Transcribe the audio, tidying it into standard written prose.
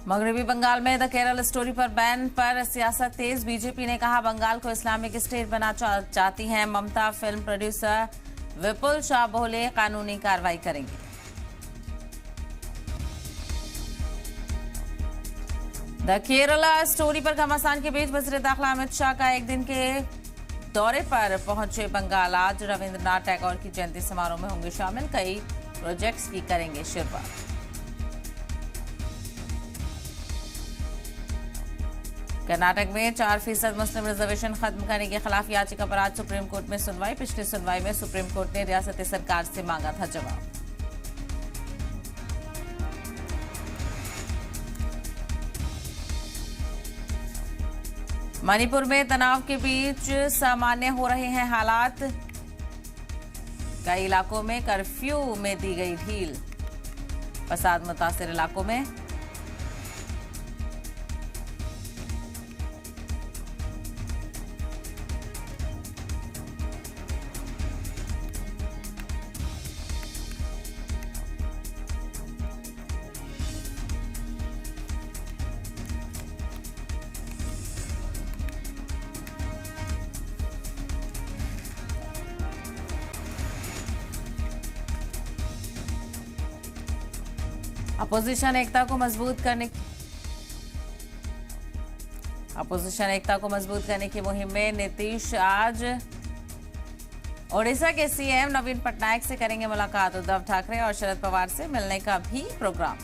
मगरबी बंगाल में the Kerala story पर बैन पर सियासत तेज। बीजेपी ने कहा बंगाल को इस्लामिक स्टेट बना चाहती हैं ममता। फिल्म प्रोड्यूसर विपुल शाह बोले कानूनी कार्रवाई करेंगे। द केरला स्टोरी पर घमासान के बीच वज़ीर दाखिला अमित शाह का एक दिन के दौरे पर पहुंचे बंगाल। आज रविंद्रनाथ टैगोर की जयंती समारोह में होंगे शामिल। कई प्रोजेक्ट्स की करेंगे शुरुआत। कर्नाटक में 4% मुस्लिम रिजर्वेशन खत्म करने के खिलाफ याचिका पर आज सुप्रीम कोर्ट में सुनवाई। पिछली सुनवाई में सुप्रीम कोर्ट ने रियासती सरकार से मांगा था जवाब। मणिपुर में तनाव के बीच सामान्य हो रहे हैं हालात। कई इलाकों में कर्फ्यू में दी गई ढील। फसाद मुतासिर इलाकों में अपोजिशन एकता को मजबूत करने की मुहिम में नीतीश आज ओडिशा के सीएम नवीन पटनायक से करेंगे मुलाकात। उद्धव ठाकरे और शरद पवार से मिलने का भी प्रोग्राम।